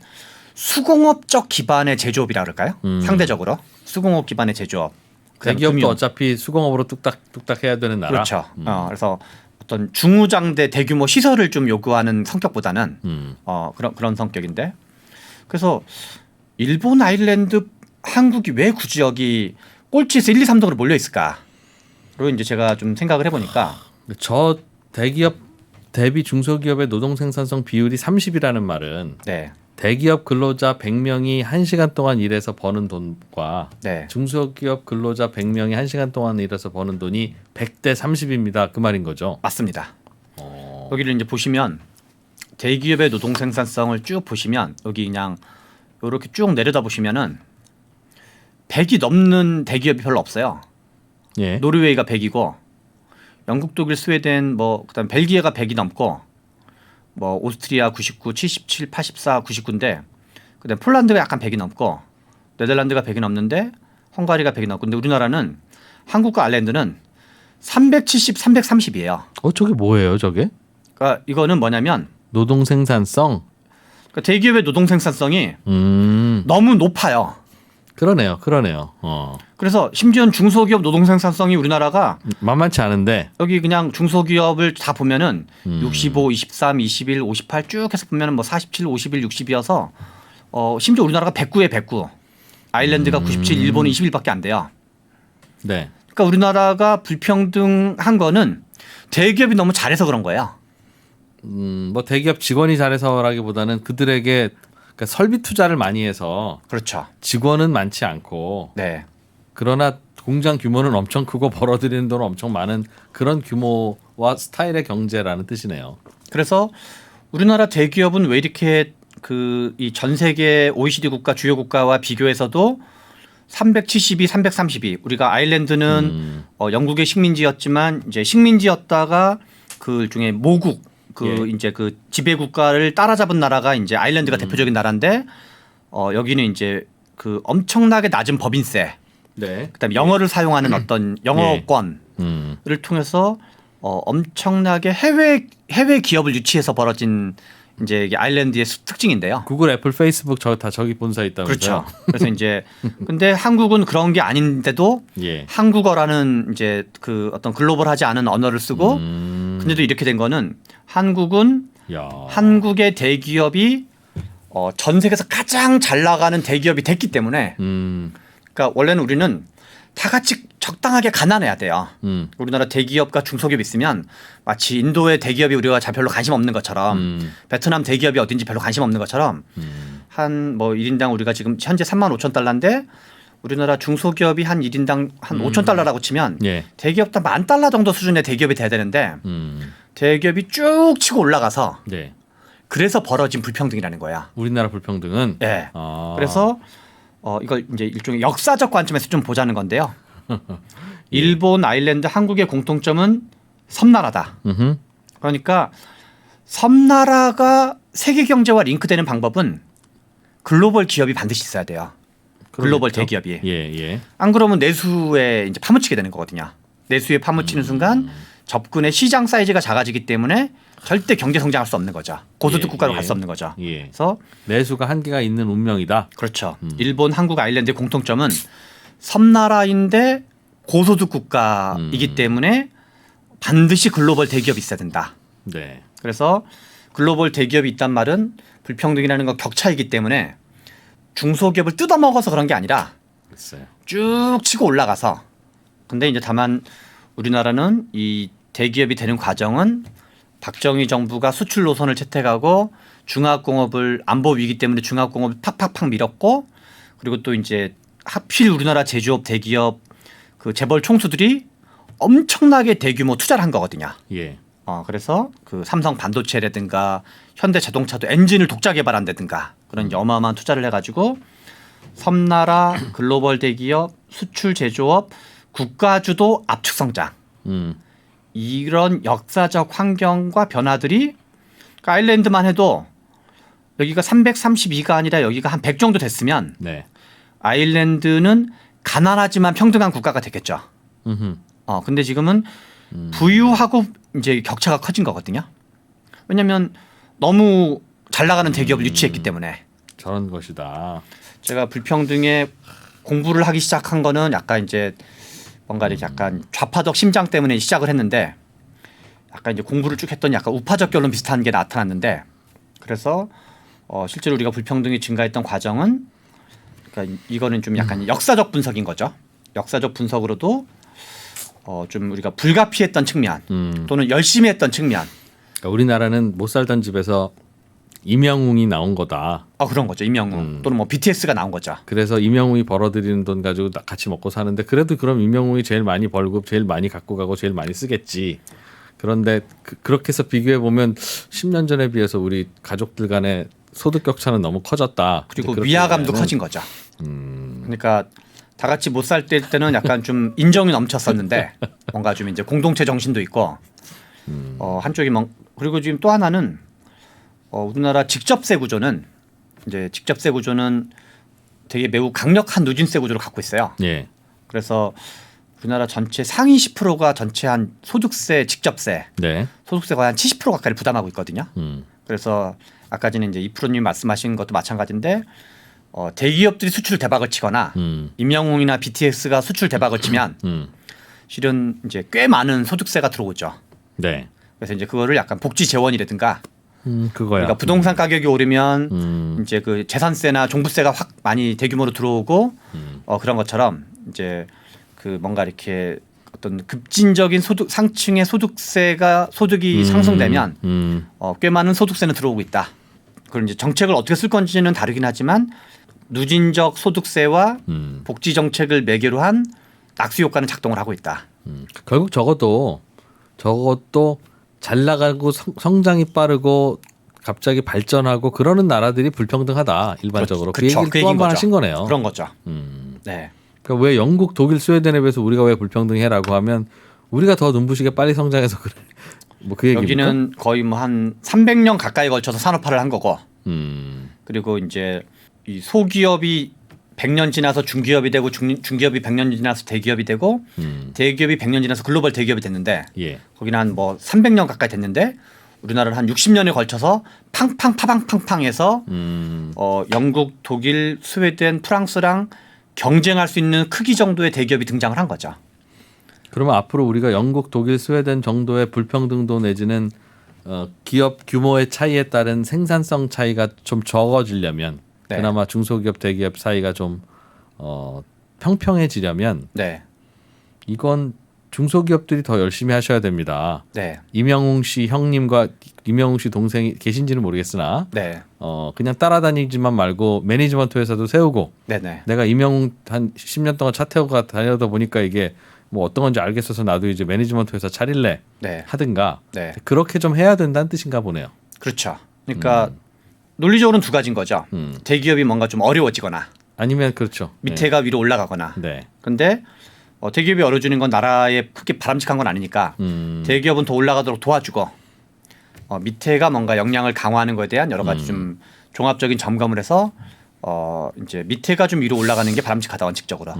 수공업적 기반의 제조업이라 그럴까요? 상대적으로 수공업 기반의 제조업. 대기업도 금융. 어차피 수공업으로 뚝딱 해야 되는 나라. 그렇죠. 그래서 어떤 중우장대 대규모 시설을 좀 요구하는 성격보다는 그런 성격인데 그래서 일본, 아일랜드, 한국이 왜 굳이 여기 꼴찌에서 1, 2, 3등으로 몰려 있을까? 로 이제 제가 좀 생각을 해보니까 저 대기업 대비 중소기업의 노동 생산성 비율이 30이라는 말은 네. 대기업 근로자 100명이 1시간 동안 일해서 버는 돈과 네. 중소기업 근로자 100명이 1시간 동안 일해서 버는 돈이 100대 30입니다. 그 말인 거죠. 맞습니다. 여기를 이제 보시면 대기업의 노동 생산성을 쭉 보시면 여기 그냥 이렇게 쭉 내려다 보시면은 100이 넘는 대기업이 별로 없어요. 예. 노르웨이가 100이고 영국, 독일, 스웨덴 뭐 그다음 벨기에가 100이 넘고 뭐 오스트리아 99, 77, 84, 99인데 그다음 폴란드가 약간 100이 넘고 네덜란드가 100이 넘는데 헝가리가 100이 넘고 근데 우리나라는 한국과 아일랜드는 370, 330이에요. 저게 뭐예요, 저게? 그러니까 이거는 뭐냐면 노동 생산성. 그러니까 대기업의 노동 생산성이 너무 높아요. 그러네요. 그래서 심지어는 중소기업 노동 생산성이 우리나라가 만만치 않은데 여기 그냥 중소기업을 다 보면은 65, 23, 21, 58 쭉 해서 보면은 뭐 47, 51, 60이어서 심지어 우리나라가 109에 109, 아일랜드가 97, 일본은 21밖에 안 돼요. 네. 그러니까 우리나라가 불평등한 거는 대기업이 너무 잘해서 그런 거예요. 뭐 대기업 직원이 잘해서라기보다는 그들에게 그러니까 설비 투자를 많이 해서 그렇죠. 직원은 많지 않고 네. 그러나 공장 규모는 엄청 크고 벌어들이는 돈은 엄청 많은 그런 규모와 스타일의 경제라는 뜻이네요. 그래서 우리나라 대기업은 왜 이렇게 그 이 전 세계 OECD 국가 주요 국가와 비교해서도 372, 332 우리가 아일랜드는 영국의 식민지였지만 이제 식민지였다가 그 중에 모국 그 이제 그 지배 국가를 따라잡은 나라가 이제 아일랜드가 대표적인 나라인데 여기는 이제 그 엄청나게 낮은 법인세, 네. 그다음에 영어를 사용하는 어떤 영어권을 통해서 엄청나게 해외 기업을 유치해서 벌어진 이제 이게 아일랜드의 특징인데요. 구글, 애플, 페이스북 다 저기 본사에 있다면서요. 그렇죠. 그래서 이제 근데 한국은 그런 게 아닌데도 예. 한국어라는 이제 그 어떤 글로벌하지 않은 언어를 쓰고 근데도 이렇게 된 거는 한국은 야. 한국의 대기업이 전 세계에서 가장 잘 나가는 대기업이 됐기 때문에 그러니까 원래는 우리는 다 같이 적당하게 가난해야 돼요. 우리나라 대기업과 중소기업 있으면 마치 인도의 대기업이 우리가 잘 별로 관심 없는 것처럼 베트남 대기업이 어딘지 별로 관심 없는 것처럼 한 뭐 1인당 우리가 지금 현재 35,000달러인데 우리나라 중소기업이 한 1인당 한 5,000달러라고 치면 예. 대기업도 10,000달러 정도 수준의 대기업이 돼야 되는데 대기업이 쭉 치고 올라가서 네. 그래서 벌어진 불평등이라는 거야. 우리나라 불평등은 네. 그래서 이걸 이제 일종의 역사적 관점에서 좀 보자는 건데요. 일본, 아일랜드, 한국의 공통점은 섬나라다. 그러니까 섬나라가 세계 경제와 링크되는 방법은 글로벌 기업이 반드시 있어야 돼요. 글로벌 그러겠죠? 대기업이. 예. 안 그러면 내수에 이제 파묻히게 되는 거거든요. 내수에 파묻히는 순간 접근의 시장 사이즈가 작아지기 때문에 절대 경제 성장할 수 없는 거죠. 고소득 국가로 갈 수 없는 거죠. 예. 그래서 내수가 한계가 있는 운명이다. 그렇죠. 일본, 한국, 아일랜드의 공통점은 섬나라인데 고소득 국가이기 때문에 반드시 글로벌 대기업이 있어야 된다. 네. 그래서 글로벌 대기업이 있단 말은 불평등이라는 건 격차이기 때문에 중소기업을 뜯어먹어서 그런 게 아니라 글쎄요. 쭉 치고 올라가서 근데 이제 다만 우리나라는 이 대기업이 되는 과정은 박정희 정부가 수출 노선을 채택하고 중화공업을 안보 위기 때문에 중화공업을 팍팍팍 밀었고 그리고 또 이제 하필 우리나라 제조업 대기업 그 재벌 총수들이 엄청나게 대규모 투자를 한 거거든요. 예. 그래서 그 삼성 반도체라든가 현대 자동차도 엔진을 독자 개발한다든가 그런 어마어마한 투자를 해가지고 섬나라 글로벌 대기업 수출 제조업 국가주도 압축 성장 이런 역사적 환경과 변화들이 그러니까 아일랜드만 해도 여기가 332가 아니라 여기가 한 100 정도 됐으면 네. 아일랜드는 가난하지만 평등한 국가가 됐겠죠. 근데 지금은 부유하고 이제 격차가 커진 거거든요. 왜냐하면 너무 잘 나가는 대기업을 유치했기 때문에. 저런 것이다. 제가 불평등에 공부를 하기 시작한 거는 약간 이제 뭔가 이렇게 약간 좌파적 심장 때문에 시작을 했는데 아까 이제 공부를 쭉 했더니 약간 우파적 결론 비슷한 게 나타났는데 그래서 실제로 우리가 불평등이 증가했던 과정은 그러니까 이거는 좀 약간 역사적 분석인 거죠. 역사적 분석으로도 좀 우리가 불가피했던 측면 또는 열심히 했던 측면. 그러니까 우리나라는 못 살던 집에서 임영웅이 나온 거다. 그런 거죠. 임영웅 또는 뭐 BTS가 나온 거죠. 그래서 임영웅이 벌어들이는 돈 가지고 같이 먹고 사는데 그래도 그럼 임영웅이 제일 많이 벌고 제일 많이 갖고 가고 제일 많이 쓰겠지. 그런데 그렇게 해서 비교해 보면 10년 전에 비해서 우리 가족들 간의 소득 격차는 너무 커졌다. 그리고 위화감도 커진 거죠. 그러니까 다 같이 못 살 때는 약간 좀 인정이 넘쳤었는데 뭔가 좀 이제 공동체 정신도 있고 한쪽이 그리고 지금 또 하나는 우리나라 직접세 구조는 되게 매우 강력한 누진세 구조를 갖고 있어요. 예. 그래서 우리나라 전체 상위 10%가 전체 한 소득세, 직접세, 네. 소득세 거의 한 70% 가까이를 부담하고 있거든요. 그래서 아까 전에 이제 이프로님 말씀하신 것도 마찬가지인데 대기업들이 수출 대박을 치거나 임영웅이나 BTS가 수출 대박을 치면 실은 이제 꽤 많은 소득세가 들어오죠. 네. 그래서 이제 그거를 약간 복지 재원이라든가 그거야. 그러니까 부동산 가격이 오르면 이제 그 재산세나 종부세가 확 많이 대규모로 들어오고 그런 것처럼 이제 그 뭔가 이렇게 어떤 급진적인 상층의 소득이 상승되면 꽤 많은 소득세는 들어오고 있다. 그런 이제 정책을 어떻게 쓸 건지는 다르긴 하지만 누진적 소득세와 복지 정책을 매개로 한 낙수 효과는 작동을 하고 있다. 결국 저것도 잘 나가고 성장이 빠르고 갑자기 발전하고 그러는 나라들이 불평등하다 일반적으로. 그렇죠. 그 얘기를 또 한 번 하신 거네요. 그런 거죠. 네. 그러니까 왜 영국, 독일, 스웨덴에 비해서 우리가 왜 불평등해라고 하면 우리가 더 눈부시게 빨리 성장해서 그래. 뭐 그 얘기입니까? 여기는 거의 뭐 한 300년 가까이 걸쳐서 산업화를 한 거고. 그리고 이제 이 소기업이 100년 지나서 중기업이 되고 중기업이 100년 지나서 대기업이 되고 대기업이 100년 지나서 글로벌 대기업이 됐는데 예. 거기는 한 뭐 300년 가까이 됐는데 우리나라는 한 60년에 걸쳐서 팡팡해서 영국, 독일, 스웨덴, 프랑스랑 경쟁할 수 있는 크기 정도의 대기업이 등장을 한 거죠. 그러면 앞으로 우리가 영국, 독일, 스웨덴 정도의 불평등도 내지는 기업 규모의 차이에 따른 생산성 차이가 좀 적어지려면 네. 그나마 중소기업, 대기업 사이가 좀 평평해지려면 네. 이건 중소기업들이 더 열심히 하셔야 됩니다. 네. 임영웅 씨 형님과 임영웅 씨 동생이 계신지는 모르겠으나 네. 그냥 따라다니지만 말고 매니지먼트 회사도 세우고 네네. 내가 임영웅 한 10년 동안 차 태우고 다니다 보니까 이게 뭐 어떤 건지 알겠어서 나도 이제 매니지먼트 회사 차릴래 네. 하든가 네. 그렇게 좀 해야 된다는 뜻인가 보네요. 그렇죠. 그러니까 논리적으로는 두 가지인 거죠. 대기업이 뭔가 좀 어려워지거나 아니면 그렇죠. 밑에가 위로 올라가거나. 네. 근데 대기업이 어려워지는 건 나라에 크게 바람직한 건 아니니까 대기업은 더 올라가도록 도와주고 밑에가 뭔가 역량을 강화하는 것에 대한 여러 가지 좀 종합적인 점검을 해서 이제 밑에가 좀 위로 올라가는 게 바람직하다 원칙적으로.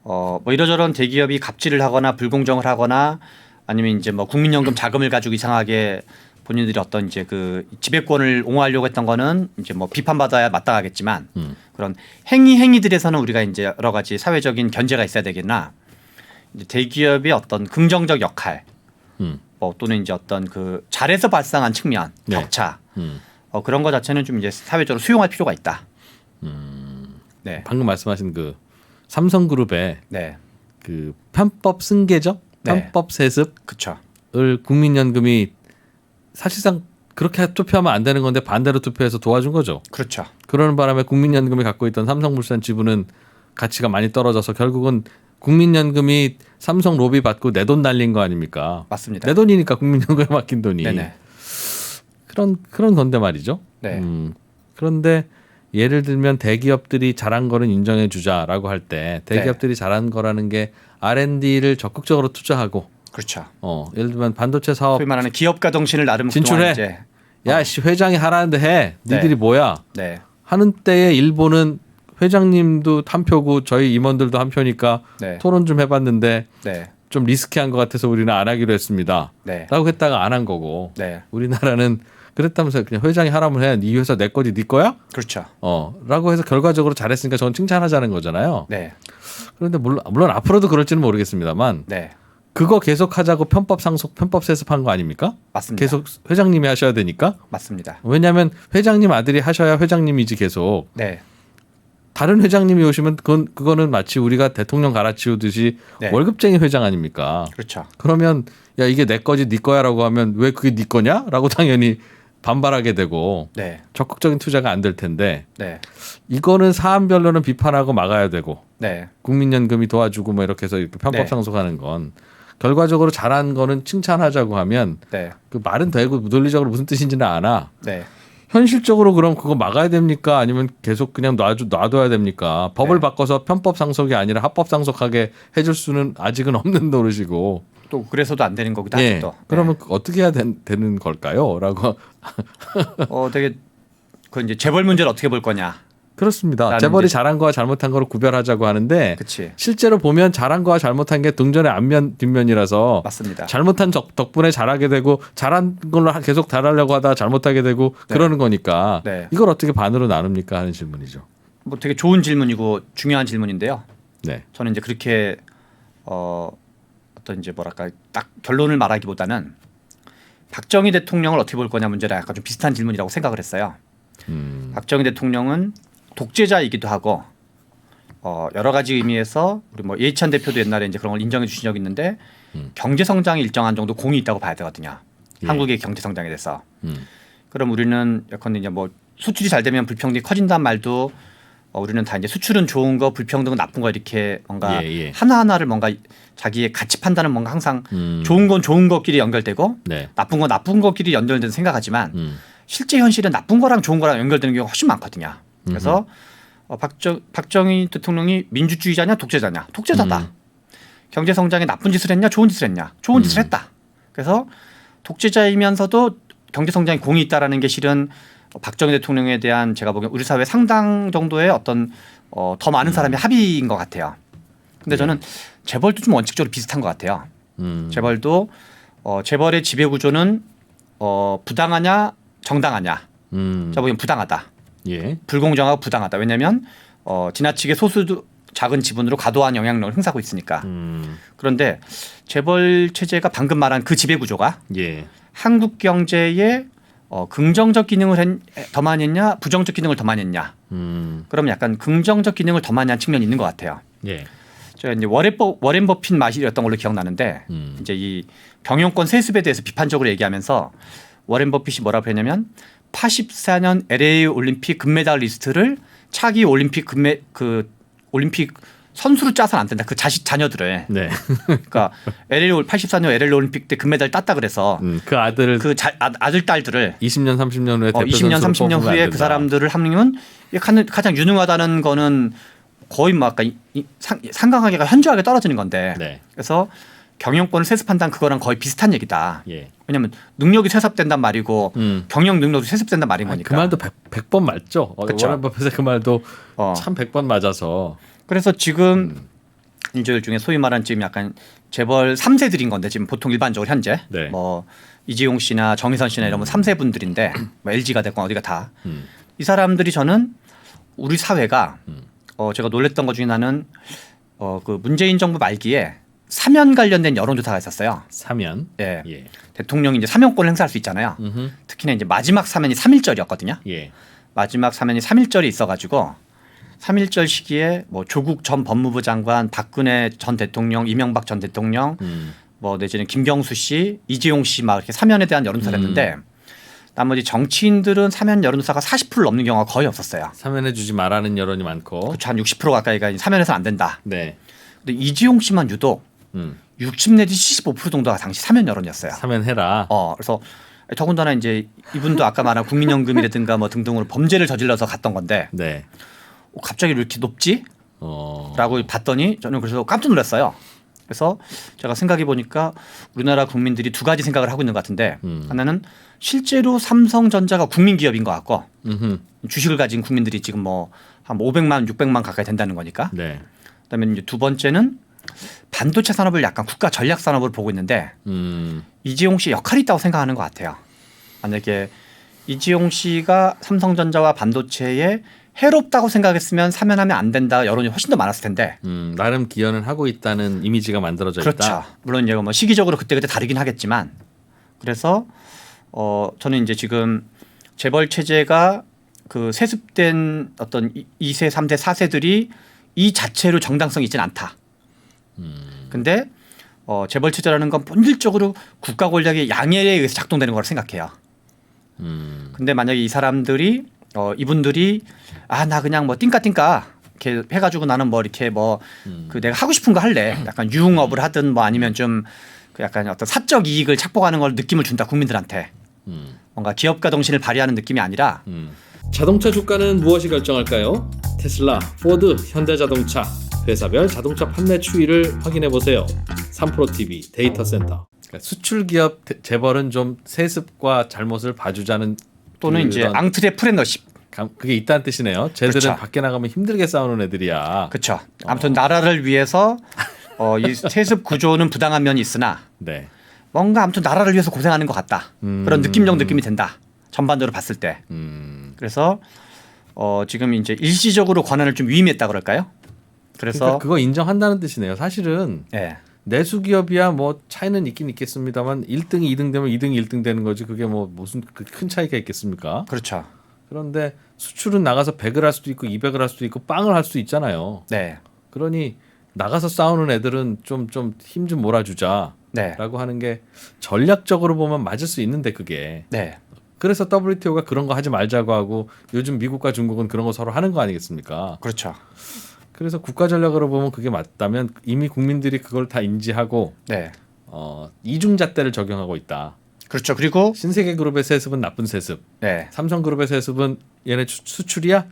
뭐 이러저런 대기업이 갑질을 하거나 불공정을 하거나 아니면 이제 뭐 국민연금 자금을 가지고 이상하게 본인들이 어떤 이제 그 지배권을 옹호하려고 했던 거는 이제 뭐 비판받아야 마땅하겠지만 그런 행위들에서는 우리가 이제 여러 가지 사회적인 견제가 있어야 되겠나 이제 대기업의 어떤 긍정적 역할 뭐 또는 이제 어떤 그 잘해서 발생한 측면 네. 격차 그런 거 자체는 좀 이제 사회적으로 수용할 필요가 있다. 네. 방금 말씀하신 그 삼성그룹의 네. 그 편법 승계죠? 네. 편법 세습을 그렇죠. 국민연금이 사실상 그렇게 투표하면 안 되는 건데 반대로 투표해서 도와준 거죠. 그렇죠. 그러는 바람에 국민연금이 갖고 있던 삼성물산 지분은 가치가 많이 떨어져서 결국은 국민연금이 삼성 로비 받고 내 돈 날린 거 아닙니까? 맞습니다. 내 돈이니까 국민연금에 맡긴 돈이. 네네. 그런 건데 말이죠. 네. 그런데 예를 들면 대기업들이 잘한 거는 인정해 주자라고 할 때 대기업들이 잘한 거라는 게 R&D를 적극적으로 투자하고 그렇죠. 예를 들면 반도체 사업 소위 말하는 기업가 정신을 나름 진출해. 그동안 이제 야, 씨 회장이 하라는데 해. 니들이 네. 뭐야? 네. 하는 때에 일본은 회장님도 한 표고 저희 임원들도 한 표니까 네. 토론 좀 해봤는데 네. 좀 리스키한 것 같아서 우리는 안 하기로 했습니다. 네. 라고 했다가 안 한 거고 네. 우리나라는 그랬다면서 그냥 회장이 하라면 해. 네 회사 내 거지 네 거야? 그렇죠. 라고 해서 결과적으로 잘했으니까 저건 칭찬하자는 거잖아요. 네. 그런데 물론 앞으로도 그럴지는 모르겠습니다만 네. 그거 계속 하자고 편법 상속, 편법 세습한 거 아닙니까? 맞습니다. 계속 회장님이 하셔야 되니까. 맞습니다. 왜냐하면 회장님 아들이 하셔야 회장님이지 계속. 네. 다른 회장님이 오시면 그거는 마치 우리가 대통령 갈아치우듯이 네. 월급쟁이 회장 아닙니까? 그렇죠. 그러면 야 이게 내 거지 네 거야라고 하면 왜 그게 네 거냐라고 당연히 반발하게 되고 네. 적극적인 투자가 안 될 텐데 네. 이거는 사안별로는 비판하고 막아야 되고 네. 국민연금이 도와주고 뭐 이렇게 해서 이렇게 편법 네. 상속하는 건 결과적으로 잘한 거는 칭찬하자고 하면 네. 그 말은 되고 논리적으로 무슨 뜻인지는 아나 네. 현실적으로 그럼 그거 막아야 됩니까? 아니면 계속 그냥 놔둬야 됩니까? 법을 네. 바꿔서 편법 상속이 아니라 합법 상속하게 해줄 수는 아직은 없는 노릇이고. 또 그래서도 안 되는 거기도 예. 하죠. 또. 그러면 어떻게 해야 되는 걸까요?라고. 되게 그 이제 재벌 문제를 어떻게 볼 거냐. 그렇습니다. 나는 재벌이 이제- 잘한 거와 잘못한 거를 구별하자고 하는데 그렇지. 실제로 보면 잘한 거와 잘못한 게 동전의 앞면 뒷면이라서 맞습니다. 잘못한 덕분에 잘하게 되고 잘한 걸로 계속 잘하려고 하다가 잘못하게 되고 네. 그러는 거니까 네. 이걸 어떻게 반으로 나눕니까 하는 질문이죠. 뭐 되게 좋은 질문이고 중요한 질문인데요. 네. 저는 이제 그렇게 어떤 이제 뭐랄까 딱 결론을 말하기보다는 박정희 대통령을 어떻게 볼 거냐 문제랑 약간 좀 비슷한 질문이라고 생각을 했어요. 박정희 대통령은 독재자이기도 하고 여러 가지 의미에서 우리 뭐 예찬 대표도 옛날에 이제 그런 걸 인정해 주신 적이 있는데 경제 성장이 일정한 정도 공이 있다고 봐야 되거든요. 예. 한국의 경제 성장에 대해서. 음. 그럼 우리는 예컨대 이제 뭐 수출이 잘 되면 불평등이 커진단 말도 우리는 다 이제 수출은 좋은 거, 불평등은 나쁜 거 이렇게 뭔가 예. 하나하나를 뭔가 자기의 가치 판단은 뭔가 항상 음. 좋은 건 좋은 것끼리 연결되고 네. 나쁜 건 나쁜 것끼리 연결되는 생각하지만 실제 현실은 나쁜 거랑 좋은 거랑 연결되는 경우가 훨씬 많거든요. 그래서 박정희 대통령이 민주주의자냐 독재자냐? 독재자다. 경제 성장에 나쁜 짓을 했냐 좋은 짓을 했냐? 좋은 짓을 했다. 그래서 독재자이면서도 경제 성장에 공이 있다라는 게 실은 박정희 대통령에 대한 제가 보기엔 우리 사회 상당 정도의 어떤 더 많은 사람의 합의인 것 같아요. 근데 저는 재벌도 좀 원칙적으로 비슷한 것 같아요. 재벌도 재벌의 지배 구조는 부당하냐 정당하냐? 제가 보기엔 부당하다. 예. 불공정하고 부당하다. 왜냐하면 지나치게 소수 작은 지분으로 과도한 영향력을 행사하고 있으니까. 그런데 재벌 체제가 방금 말한 그 지배 구조가 예. 한국 경제에 긍정적 기능을 더 많이 했냐 부정적 기능을 더 많이 했냐. 그럼 약간 긍정적 기능을 더 많이 한 측면이 있는 것 같아요. 예. 제가 이제 워렌 버핏 말이었던 걸로 기억나는데 이제 이 경영권 세습에 대해서 비판적으로 얘기하면서 워렌 버핏이 뭐라고 했냐면 84년 LA 올림픽 금메달 리스트를 차기 올림픽 올림픽 선수로 짜서는 안 된다. 그 자녀들을. 네. 그러니까 84년 LA 올림픽 때 금메달 땄다 그래서 그 아들을 아들 딸들을 20년 30년 후에 대표 20년 선수로 30년 뽑으면 안 후에 된다. 그 사람들을 합류하면 가장 유능하다는 거는 거의 뭐 아까 상강하게가 현저하게 떨어지는 건데. 네. 그래서 경영권을 세습한다는 그거랑 거의 비슷한 얘기다. 예. 왜냐하면 능력이 세습된단 말이고 경영 능력도 세습된단 말인 거니까. 그 말도 100번 맞죠. 그쵸. 워렌 버핏의 그 말도 참 100번 맞아서. 그래서 지금 인조들 중에 소위 말하는 지금 약간 재벌 3세들인 건데 지금 보통 일반적으로 현재 네. 뭐 이재용 씨나 정의선 씨나 이런 3세 분들인데 뭐 LG가 됐건 어디가 다 이 사람들이 저는 우리 사회가 제가 놀랬던 것 중에 나는 그 문재인 정부 말기에 사면 관련된 여론조사가 있었어요. 사면. 예. 예. 대통령이 이제 사면권을 행사할 수 있잖아요. 특히나 이제 마지막 사면이 3.1절이었거든요. 예. 마지막 사면이 3.1절이 있어가지고 3.1절 시기에 뭐 조국 전 법무부 장관, 박근혜 전 대통령, 이명박 전 대통령, 뭐 내지는 김경수 씨, 이재용 씨 막 이렇게 사면에 대한 여론조사를 했는데 나머지 정치인들은 사면 여론조사가 40%를 넘는 경우가 거의 없었어요. 사면해주지 말라는 여론이 많고. 그렇죠. 한 60% 가까이가 사면해서는 안 된다. 네. 근데 이재용 씨만 유독 60 내지 75% 정도가 당시 사면 여론이었어요. 사면해라. 그래서 더군다나 이제 이분도 아까 말한 국민연금이라든가 뭐 등등으로 범죄를 저질러서 갔던 건데 네. 갑자기 왜 이렇게 높지? 라고 봤더니 저는 그래서 깜짝 놀랐어요. 그래서 제가 생각해 보니까 우리나라 국민들이 두 가지 생각을 하고 있는 것 같은데 하나는 실제로 삼성전자가 국민기업인 것 같고 주식을 가진 국민들이 지금 뭐 한 500만 600만 가까이 된다는 거니까. 네. 그다음에 이제 두 번째는 반도체 산업을 약간 국가 전략 산업으로 보고 있는데 이재용 씨 역할이 있다고 생각하는 것 같아요. 만약에 이재용 씨가 삼성전자와 반도체의 해롭다고 생각했으면 사면하면 안 된다 여론이 훨씬 더 많았을 텐데. 나름 기여는 하고 있다는 이미지가 만들어져 그렇죠. 있다. 물론 이제 뭐 시기적으로 그때그때 다르긴 하겠지만 그래서 저는 이제 지금 재벌 체제가 그 세습된 어떤 2세, 3세, 4세들이 이 자체로 정당성이 있지는 않다. 근데 재벌 체제라는 건 본질적으로 국가 권력의 양해에 의해서 작동되는 거라고 생각해요. 근데 만약에 이 사람들이 이분들이 나 그냥 뭐 띵까띵까 이렇게 해가지고 나는 뭐 이렇게 뭐 그 내가 하고 싶은 거 할래. 약간 유흥업을 하든 뭐 아니면 좀 그 약간 어떤 사적 이익을 착복하는 걸 느낌을 준다 국민들한테. 뭔가 기업가 정신을 발휘하는 느낌이 아니라. 자동차 주가는 무엇이 결정할까요? 테슬라, 포드, 현대자동차 회사별 자동차 판매 추이를 확인해 보세요. 3프로TV 데이터 센터. 그러니까 수출 기업 재벌은 좀 세습과 잘못을 봐주자는 또는 이제 앙트레프레너십. 그게 있다는 뜻이네요. 쟤들은 그렇죠. 밖에 나가면 힘들게 싸우는 애들이야. 그렇죠. 아무튼 나라를 위해서 이 세습 구조는 부당한 면이 있으나 네. 뭔가 아무튼 나라를 위해서 고생하는 것 같다. 그런 느낌적 느낌이 든다. 전반적으로 봤을 때. 그래서 지금 이제 일시적으로 권한을 좀 위임했다 그럴까요? 그래서 그러니까 그거 인정한다는 뜻이네요. 사실은 예. 내수 기업이야 뭐 차이는 있긴 있겠습니다만 1등이 2등 되면 2등이 1등 되는 거지. 그게 뭐 무슨 큰 차이가 있겠습니까? 그렇죠. 그런데 수출은 나가서 100을 할 수도 있고 200을 할 수도 있고 빵을 할 수도 있잖아요. 네. 그러니 나가서 싸우는 애들은 좀 힘 좀 몰아주자라고 네. 하는 게 전략적으로 보면 맞을 수 있는데 그게. 네. 그래서 WTO가 그런 거 하지 말자고 하고 요즘 미국과 중국은 그런 거 서로 하는 거 아니겠습니까? 그렇죠. 그래서 국가 전략으로 보면 그게 맞다면 이미 국민들이 그걸 다 인지하고 네. 이중잣대를 적용하고 있다. 그렇죠. 그리고 신세계그룹의 세습은 나쁜 세습, 네. 삼성그룹의 세습은 얘네 수출이야?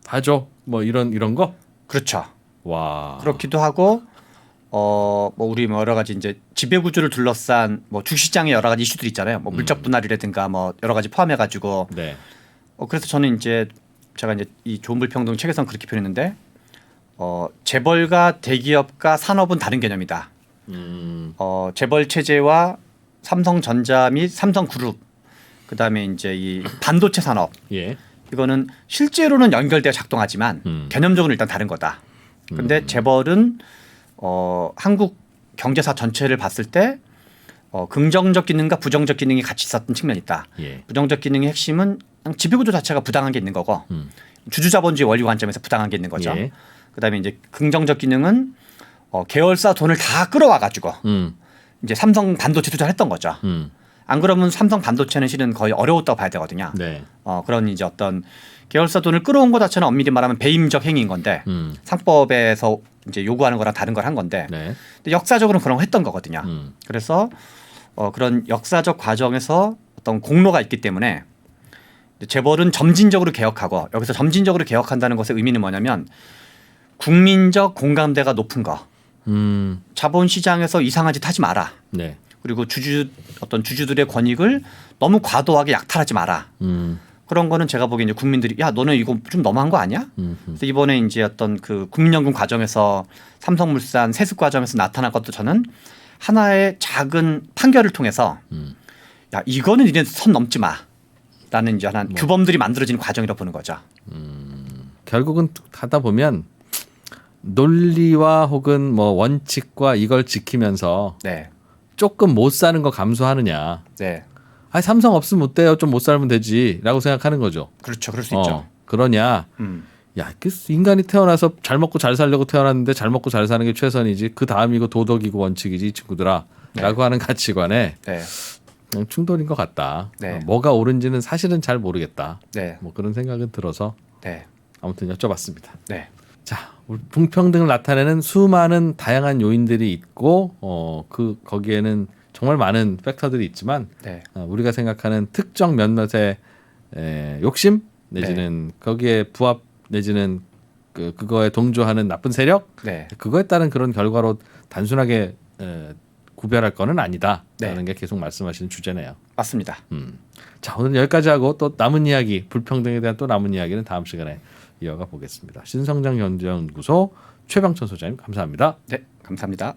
봐줘. 뭐 이런 거? 그렇죠. 와. 그렇기도 하고 뭐 우리 뭐 여러 가지 이제 지배 구조를 둘러싼 뭐 주시장의 여러 가지 이슈들 있잖아요. 뭐 물적 분할이라든가 뭐 여러 가지 포함해 가지고 네. 그래서 저는 이제 제가 이제 이 좋은 불평등 책에서는 그렇게 표현했는데 재벌과 대기업과 산업은 다른 개념이다. 재벌 체제와 삼성전자 및 삼성그룹 그다음에 이제 이 반도체 산업 예. 이거는 실제로는 연결되어 작동하지만 개념적으로는 일단 다른 거다. 근데 재벌은 한국 경제사 전체를 봤을 때 긍정적 기능과 부정적 기능이 같이 있었던 측면이 있다. 예. 부정적 기능의 핵심은 그냥 지배구조 자체가 부당한 게 있는 거고 주주자본주의 원리 관점에서 부당한 게 있는 거죠. 예. 그다음에 이제 긍정적 기능은 계열사 돈을 다 끌어와 가지고 이제 삼성 반도체 투자를 했던 거죠. 안 그러면 삼성 반도체는 실은 거의 어려웠다고 봐야 되거든요. 네. 그런 이제 어떤 계열사 돈을 끌어온 것 자체는 엄밀히 말하면 배임적 행위인 건데 상법에서 이제 요구하는 거랑 다른 걸 한 건데 네. 근데 역사적으로는 그런 거 했던 거거든요. 그래서 그런 역사적 과정에서 어떤 공로가 있기 때문에 재벌은 점진적으로 개혁하고 여기서 점진적으로 개혁한다는 것의 의미는 뭐냐면 국민적 공감대가 높은 거. 자본시장에서 이상한 짓 하지 마라. 네. 그리고 어떤 주주들의 권익을 너무 과도하게 약탈하지 마라. 그런 거는 제가 보기에 이제 국민들이 야 너는 이거 좀 너무한 거 아니야? 그래서 이번에 이제 어떤 그 국민연금 과정에서 삼성물산 세습 과정에서 나타난 것도 저는 하나의 작은 판결을 통해서 야 이거는 니네 선 넘지 마라는 이제 하나 규범들이 만들어지는 과정이라고 보는 거죠. 결국은 하다 보면 논리와 혹은 뭐 원칙과 이걸 지키면서 네, 조금 못 사는 거 감수하느냐. 네, 아니 삼성 없으면 못 돼요. 좀 못 살면 되지라고 생각하는 거죠. 그렇죠, 그럴 수 있죠. 그러냐. 야, 그 인간이 태어나서 잘 먹고 잘 살려고 태어났는데 잘 먹고 잘 사는 게 최선이지. 그 다음이고 도덕이고 원칙이지 이 친구들아. 라고 하는 가치관에 네, 충돌인 것 같다. 네. 뭐가 옳은지는 사실은 잘 모르겠다. 네, 뭐 그런 생각은 들어서 네, 아무튼 여쭤봤습니다. 네, 자, 불평등을 나타내는 수많은 다양한 요인들이 있고 거기에는 정말 많은 팩터들이 있지만 네, 우리가 생각하는 특정 몇몇의 욕심 내지는 거기에 부합 내지는 그거에 동조하는 나쁜 세력 네, 그거에 따른 그런 결과로 단순하게 구별할 거는 아니다라는 게 계속 말씀하시는 주제네요. 맞습니다. 자, 오늘 여기까지 하고 또 남은 이야기 불평등에 대한 또 남은 이야기는 다음 시간에 이어가 보겠습니다. 신성장 경제연구소 최병천 소장님 감사합니다. 네, 감사합니다.